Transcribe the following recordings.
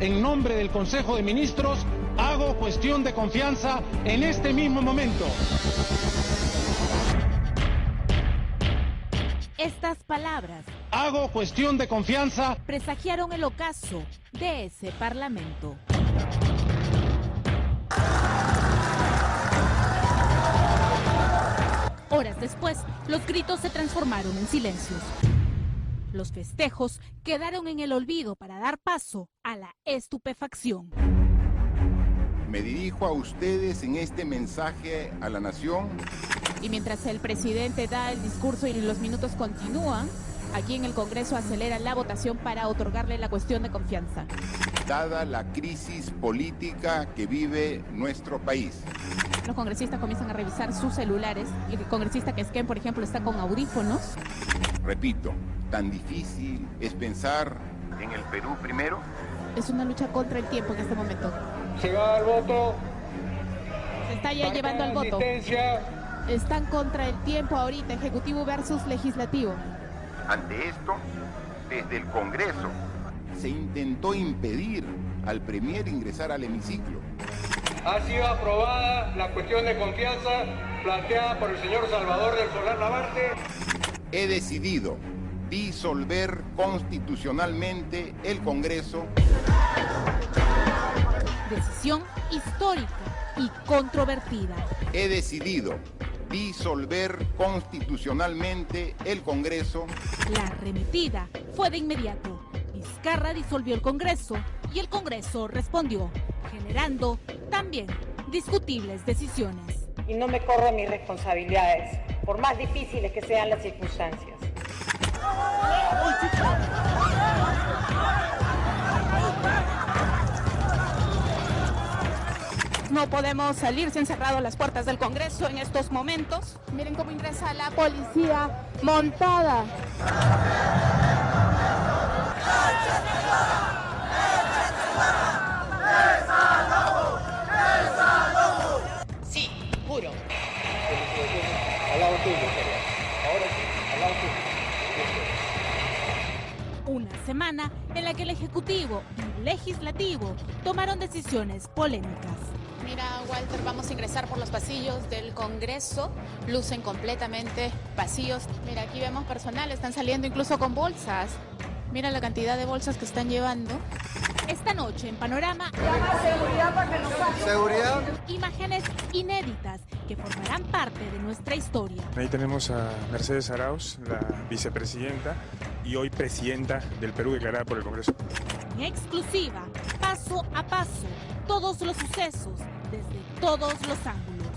en nombre del Consejo de Ministros, hago cuestión de confianza en este mismo momento. Estas palabras, hago cuestión de confianza, presagiaron el ocaso de ese parlamento. Horas después, los gritos se transformaron en silencios. Los festejos quedaron en el olvido para dar paso a la estupefacción. Me dirijo a ustedes en este mensaje a la nación. Y mientras el presidente da el discurso y los minutos continúan, aquí en el Congreso acelera la votación para otorgarle la cuestión de confianza. Dada la crisis política que vive nuestro país. Los congresistas comienzan a revisar sus celulares y el congresista Quezquén, por ejemplo, está con audífonos. Repito, tan difícil es pensar en el Perú primero. Es una lucha contra el tiempo en este momento. Se va al voto. Se está ya llevando al voto. Están contra el tiempo ahorita, Ejecutivo versus Legislativo. Ante esto, desde el Congreso se intentó impedir al Premier ingresar al hemiciclo. Ha sido aprobada la cuestión de confianza planteada por el señor Salvador del Solar Lavarte. He decidido disolver constitucionalmente el Congreso. Decisión histórica y controvertida. He decidido disolver constitucionalmente el Congreso. La arremetida fue de inmediato. Vizcarra disolvió el Congreso y el Congreso respondió, generando también discutibles decisiones. Y no me corro mis responsabilidades, por más difíciles que sean las circunstancias. No podemos salir, se han cerrado las puertas del Congreso en estos momentos. Miren cómo ingresa la policía montada. Sí, juro. Al lado tuyo, ahora sí, al lado tuyo. Una semana en la que el Ejecutivo y el Legislativo tomaron decisiones polémicas. Mira, Walter, vamos a ingresar por los pasillos del Congreso. Lucen completamente vacíos. Mira, aquí vemos personal, están saliendo incluso con bolsas. Mira la cantidad de bolsas que están llevando. Esta noche en Panorama, seguridad. Imágenes inéditas que formarán parte de nuestra historia. Ahí tenemos a Mercedes Arauz, la vicepresidenta y hoy presidenta del Perú declarada por el Congreso. En exclusiva, paso a paso, todos los sucesos, desde todos los ángulos.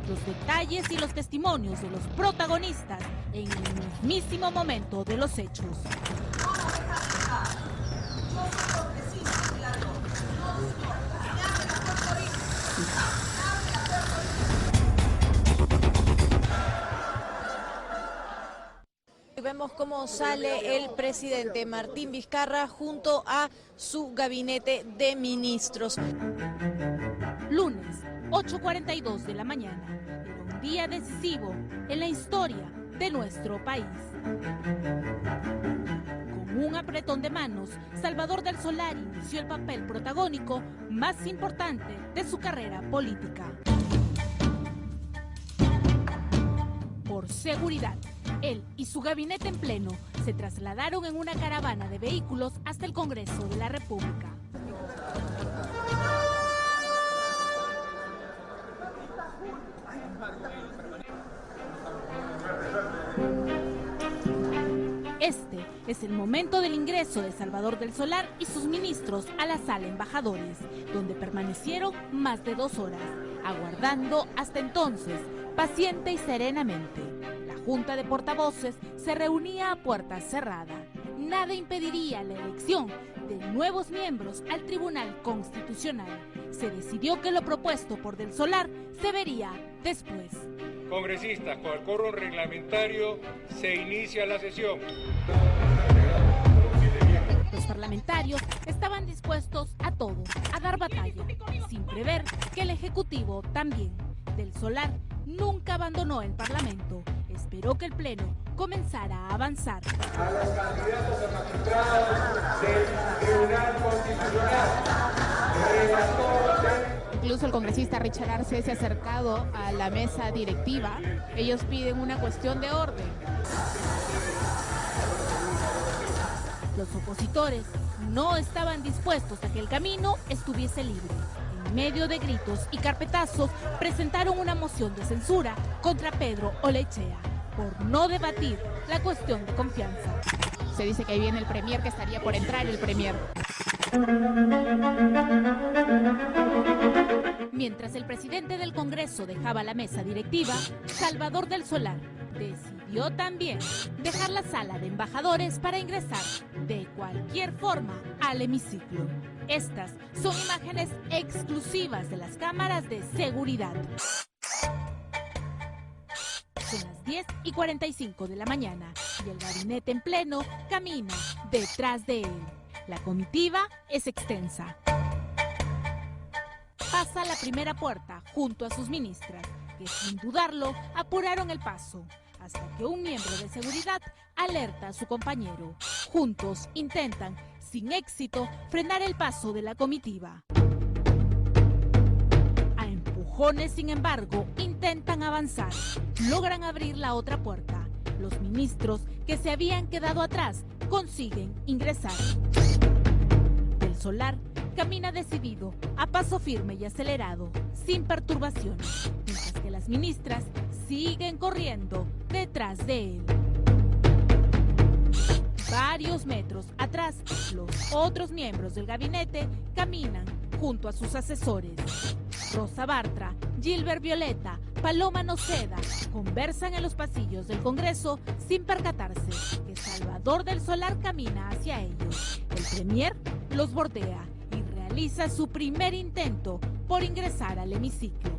Los detalles y los testimonios de los protagonistas en el mismísimo momento de los hechos. Vemos cómo sale el presidente Martín Vizcarra junto a su gabinete de ministros. Lunes, 8:42 de la mañana. Era un día decisivo en la historia de nuestro país. Con un apretón de manos, Salvador del Solar inició el papel protagónico más importante de su carrera política. Por seguridad, él y su gabinete en pleno se trasladaron en una caravana de vehículos hasta el Congreso de la República. Este es el momento del ingreso de Salvador del Solar y sus ministros a la sala Embajadores, donde permanecieron más de 2 horas, aguardando hasta entonces, paciente y serenamente. La Junta de Portavoces se reunía a puertas cerradas. Nada impediría la elección de nuevos miembros al Tribunal Constitucional. Se decidió que lo propuesto por Del Solar se vería después. Congresistas, con el quórum reglamentario se inicia la sesión. Los parlamentarios estaban dispuestos a todo, a dar batalla, sin prever que el Ejecutivo también. Del Solar nunca abandonó el Parlamento, esperó que el Pleno comenzara a avanzar. A los candidatos a magistrados del Tribunal Constitucional, Incluso el congresista Richard Arce se ha acercado a la mesa directiva. Ellos piden una cuestión de orden. Los opositores no estaban dispuestos a que el camino estuviese libre. En medio de gritos y carpetazos, presentaron una moción de censura contra Pedro Olechea por no debatir la cuestión de confianza. Se dice que ahí viene el premier, que estaría por entrar el premier. Mientras el presidente del Congreso dejaba la mesa directiva, Salvador del Solar decidió también dejar la sala de embajadores para ingresar de cualquier forma al hemiciclo. Estas son imágenes exclusivas de las cámaras de seguridad. Son las 10:45 de la mañana y el gabinete en pleno camina detrás de él. La comitiva es extensa. Pasa la primera puerta junto a sus ministras, que sin dudarlo apuraron el paso, hasta que un miembro de seguridad alerta a su compañero. Juntos intentan, sin éxito, frenar el paso de la comitiva. A empujones, sin embargo, intentan avanzar. Logran abrir la otra puerta. Los ministros que se habían quedado atrás consiguen ingresar. Del Solar camina decidido, a paso firme y acelerado, sin perturbaciones, mientras que las ministras siguen corriendo detrás de él. Varios metros atrás, los otros miembros del gabinete caminan junto a sus asesores. Rosa Bartra, Gilbert Violeta, Paloma Noceda conversan en los pasillos del Congreso sin percatarse que Salvador del Solar camina hacia ellos. El premier los bordea y realiza su primer intento por ingresar al hemiciclo.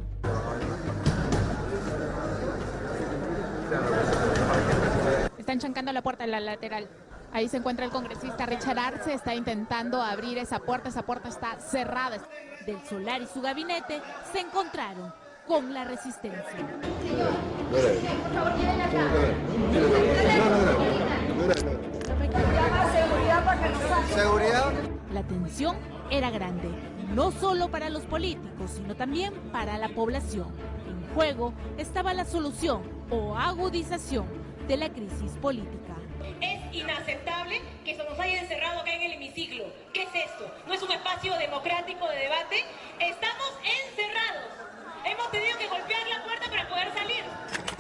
Están chancando la puerta en la lateral. Ahí se encuentra el congresista Richard Arce, está intentando abrir esa puerta está cerrada. Del Solar y su gabinete se encontraron con la resistencia. ¿Seguridad? La tensión era grande, no solo para los políticos, sino también para la población. En juego estaba la solución o agudización de la crisis política. Es inaceptable que se nos haya encerrado acá en el hemiciclo. ¿Qué es esto? ¿No es un espacio democrático de debate? Estamos encerrados. Hemos tenido que golpear la puerta para poder salir.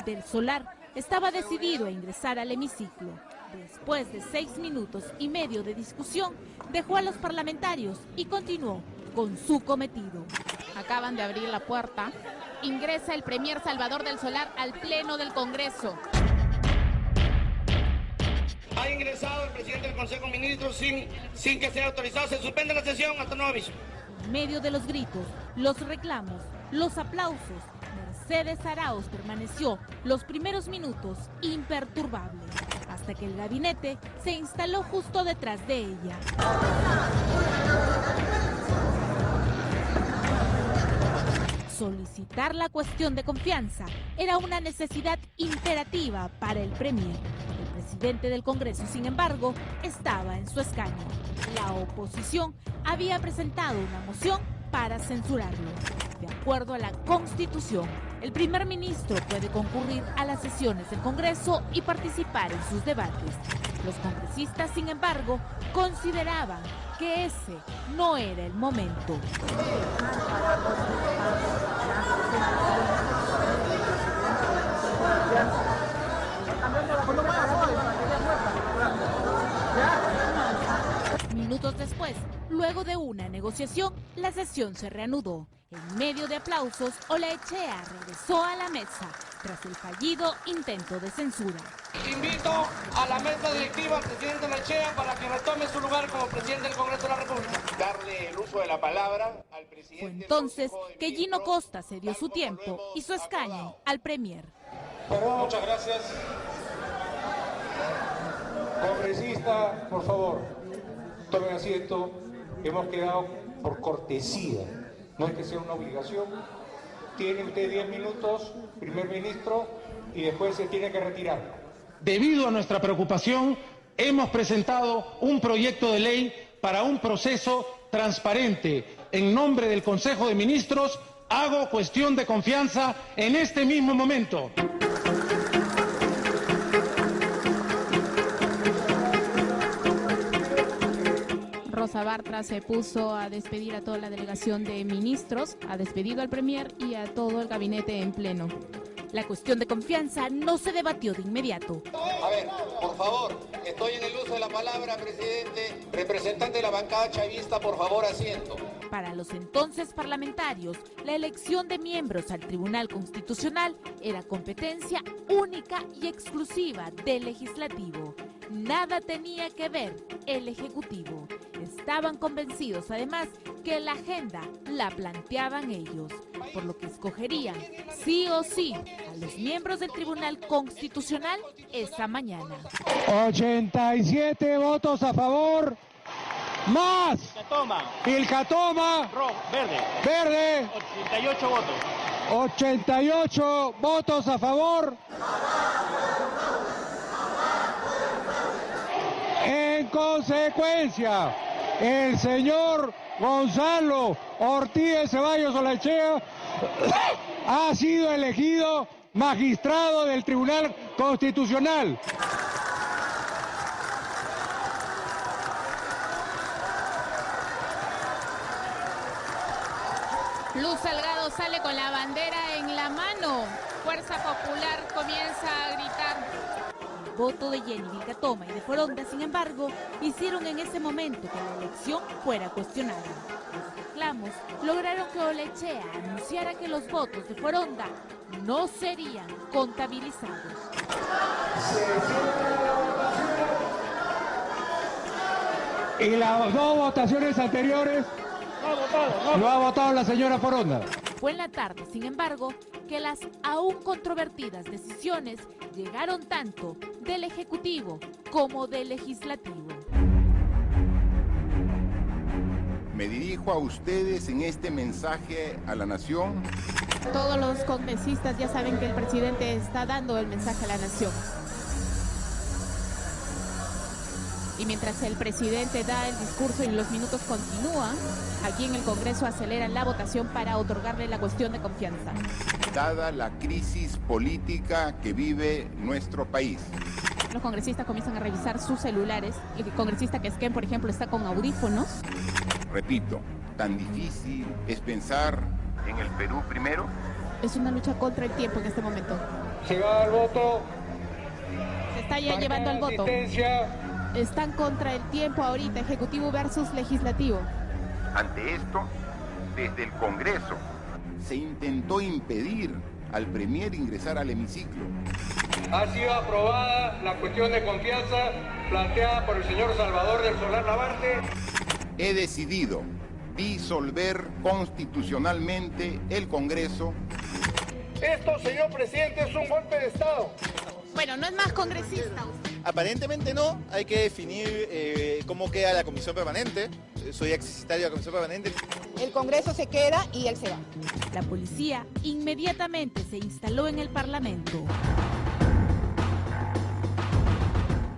Del Solar estaba decidido a ingresar al hemiciclo. Después de 6 minutos y medio de discusión, dejó a los parlamentarios y continuó con su cometido. Acaban de abrir la puerta. Ingresa el premier Salvador del Solar al Pleno del Congreso. Ha ingresado el presidente del Consejo de Ministros sin que sea autorizado. Se suspende la sesión hasta nuevo aviso. En medio de los gritos, los reclamos, los aplausos, Mercedes Arauz permaneció los primeros minutos imperturbable, hasta que el gabinete se instaló justo detrás de ella. Solicitar la cuestión de confianza era una necesidad imperativa para el premier. El presidente del Congreso, sin embargo, estaba en su escaño. La oposición había presentado una moción para censurarlo. De acuerdo a la Constitución, el primer ministro puede concurrir a las sesiones del Congreso y participar en sus debates. Los congresistas, sin embargo, consideraban que ese no era el momento. Minutos después, luego de una negociación, la sesión se reanudó. En medio de aplausos, Olechea regresó a la mesa tras el fallido intento de censura. Invito a la mesa directiva al presidente Olechea para que retome su lugar como presidente del Congreso de la República. Darle el uso de la palabra al presidente. Fue entonces que Gino Costa cedió su tiempo y su escaño al premier. Muchas gracias. Congresista, por favor, tomen asiento. Hemos quedado por cortesía. No es que sea una obligación. Tiene usted 10 minutos, primer ministro, y después se tiene que retirar. Debido a nuestra preocupación, hemos presentado un proyecto de ley para un proceso transparente. En nombre del Consejo de Ministros, hago cuestión de confianza en este mismo momento. Rosa Bartra se puso a despedir a toda la delegación de ministros, ha despedido al premier y a todo el gabinete en pleno. La cuestión de confianza no se debatió de inmediato. A ver, por favor, estoy en el uso de la palabra, presidente. Representante de la bancada chavista, por favor, asiento. Para los entonces parlamentarios, la elección de miembros al Tribunal Constitucional era competencia única y exclusiva del Legislativo. Nada tenía que ver el Ejecutivo. Estaban convencidos, además, que la agenda la planteaban ellos, por lo que escogerían, sí o sí, a los miembros del Tribunal Constitucional esa mañana. 87 votos a favor, más Ilcatoma, verde, 88 votos. 88 votos a favor. En consecuencia, el señor Gonzalo Ortiz de Ceballos Olaechea ha sido elegido magistrado del Tribunal Constitucional. Luz Salgado sale con la bandera en la mano. Fuerza Popular comienza a gritar. El voto de Jenny Vilcatoma y de Foronda, sin embargo, hicieron en ese momento que la elección fuera cuestionada. Los reclamos lograron que Olaechea anunciara que los votos de Foronda no serían contabilizados. Y las dos votaciones anteriores no ha votado la señora Foronda. Fue en la tarde, sin embargo, que las aún controvertidas decisiones llegaron tanto del Ejecutivo como del Legislativo. Me dirijo a ustedes en este mensaje a la nación. Todos los congresistas ya saben que el presidente está dando el mensaje a la nación. Y mientras el presidente da el discurso y los minutos continúan, aquí en el Congreso aceleran la votación para otorgarle la cuestión de confianza. Dada la crisis política que vive nuestro país. Los congresistas comienzan a revisar sus celulares. El congresista Quesquén, por ejemplo, está con audífonos. Repito, tan difícil es pensar en el Perú primero. Es una lucha contra el tiempo en este momento. Se va al voto. Se está ya llevando al voto. Están contra el tiempo ahorita, Ejecutivo versus Legislativo. Ante esto, desde el Congreso se intentó impedir al premier ingresar al hemiciclo. Ha sido aprobada la cuestión de confianza planteada por el señor Salvador del Solar Lavarte. He decidido disolver constitucionalmente el Congreso. Esto, señor presidente, es un golpe de Estado. Bueno, no es más congresista. Aparentemente no, hay que definir cómo queda la comisión permanente. Soy exsecretario de la comisión permanente. El Congreso se queda y él se va. La policía inmediatamente se instaló en el Parlamento.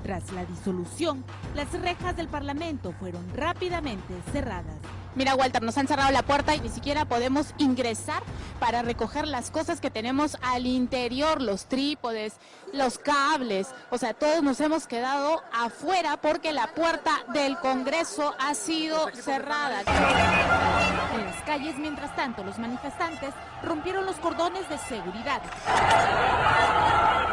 Tras la disolución, las rejas del Parlamento fueron rápidamente cerradas. Mira, Walter, nos han cerrado la puerta y ni siquiera podemos ingresar para recoger las cosas que tenemos al interior, los trípodes, los cables. O sea, todos nos hemos quedado afuera porque la puerta del Congreso ha sido cerrada. En las calles, mientras tanto, los manifestantes rompieron los cordones de seguridad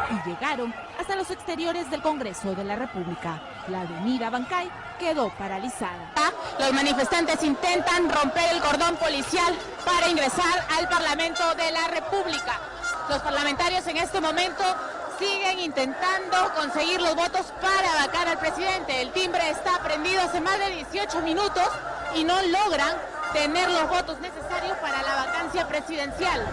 y llegaron hasta los exteriores del Congreso de la República. La avenida Bancay quedó paralizada. Los manifestantes intentan romper el cordón policial para ingresar al Parlamento de la República. Los parlamentarios en este momento siguen intentando conseguir los votos para vacar al presidente. El timbre está prendido hace más de 18 minutos y no logran tener los votos necesarios para la vacancia presidencial.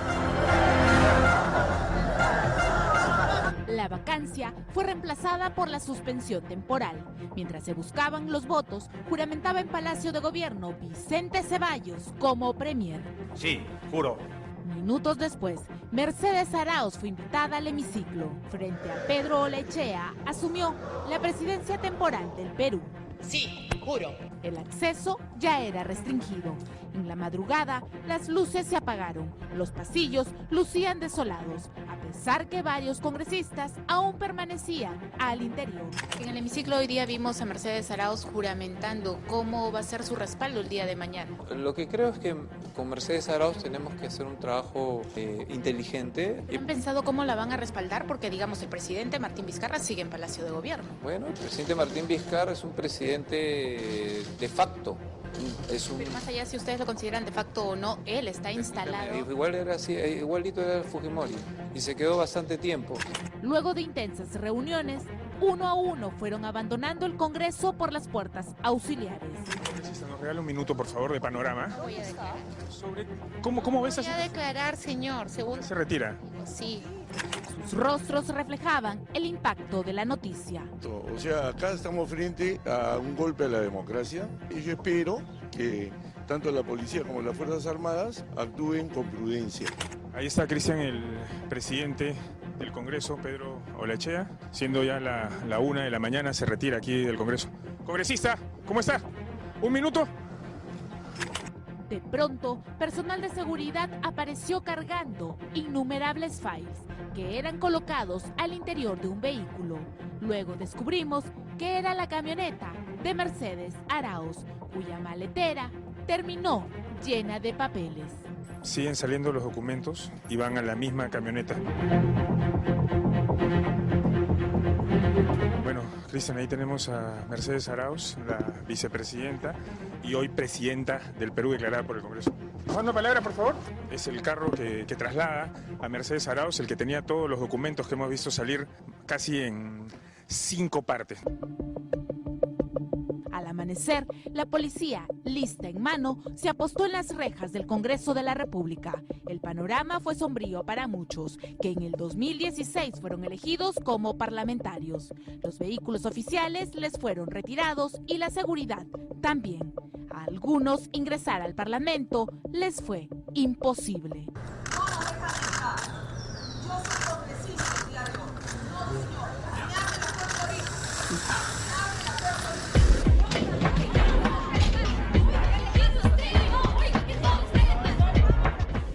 La vacancia fue reemplazada por la suspensión temporal. Mientras se buscaban los votos, juramentaba en Palacio de Gobierno Vicente Ceballos como premier. Sí, juro Minutos después, Mercedes Arauz fue invitada al hemiciclo. Frente a Pedro Olechea, asumió la presidencia temporal del Perú. Sí, juro. El acceso ya era restringido. En la madrugada, las luces se apagaron. Los pasillos lucían desolados, a pesar que varios congresistas aún permanecían al interior. En el hemiciclo hoy día vimos a Mercedes Arauz juramentando. ¿Cómo va a ser su respaldo el día de mañana? Lo que creo es que con Mercedes Arauz tenemos que hacer un trabajo inteligente. ¿Han pensado cómo la van a respaldar? Porque, digamos, el presidente Martín Vizcarra sigue en Palacio de Gobierno. Bueno, el presidente Martín Vizcarra es un presidente de facto. Pero más allá si ustedes lo consideran de facto o no, él está instalado. Igual era así, igualito era Fujimori y se quedó bastante tiempo. Luego de intensas reuniones, uno a uno fueron abandonando el Congreso por las puertas auxiliares. Si nos regala un minuto, por favor, de panorama. Voy a declarar. Sobre ¿Cómo ves Voy a declarar, señor. Según... ¿Se retira? Sí. Sus rostros reflejaban el impacto de la noticia. O sea, acá estamos frente a un golpe a la democracia y yo espero que tanto la policía como las Fuerzas Armadas actúen con prudencia. Ahí está, Cristian, el presidente del Congreso, Pedro Olechea, siendo ya la 1 de la mañana, se retira aquí del Congreso. Congresista, ¿cómo está? ¿Un minuto? De pronto, personal de seguridad apareció cargando innumerables files que eran colocados al interior de un vehículo. Luego descubrimos que era la camioneta de Mercedes Arauz, cuya maletera terminó llena de papeles. Siguen saliendo los documentos y van a la misma camioneta. Bueno, Cristian, ahí tenemos a Mercedes Arauz, la vicepresidenta y hoy presidenta del Perú declarada por el Congreso. Tomando palabra, por favor. Es el carro que traslada a Mercedes Arauz, el que tenía todos los documentos que hemos visto salir casi en 5 partes. Al amanecer, la policía, lista en mano, se apostó en las rejas del Congreso de la República. El panorama fue sombrío para muchos, que en el 2016 fueron elegidos como parlamentarios. Los vehículos oficiales les fueron retirados y la seguridad también. A algunos ingresar al Parlamento les fue imposible.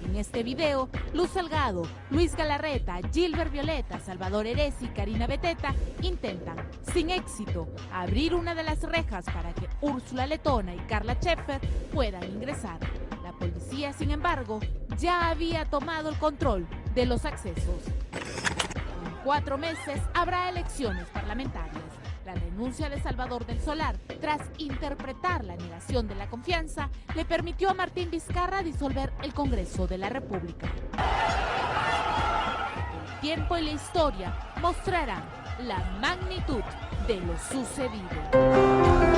En este video, Luz Salgado, Luis Galarreta, Gilbert Violeta, Salvador Erez y Karina Beteta intentan, sin éxito, abrir una de las rejas para que Úrsula Letona y Carla Scheffer puedan ingresar. La policía, sin embargo, ya había tomado el control de los accesos. En 4 meses habrá elecciones parlamentarias. La renuncia de Salvador del Solar, tras interpretar la negación de la confianza, le permitió a Martín Vizcarra disolver el Congreso de la República. El tiempo y la historia mostrarán la magnitud de lo sucedido.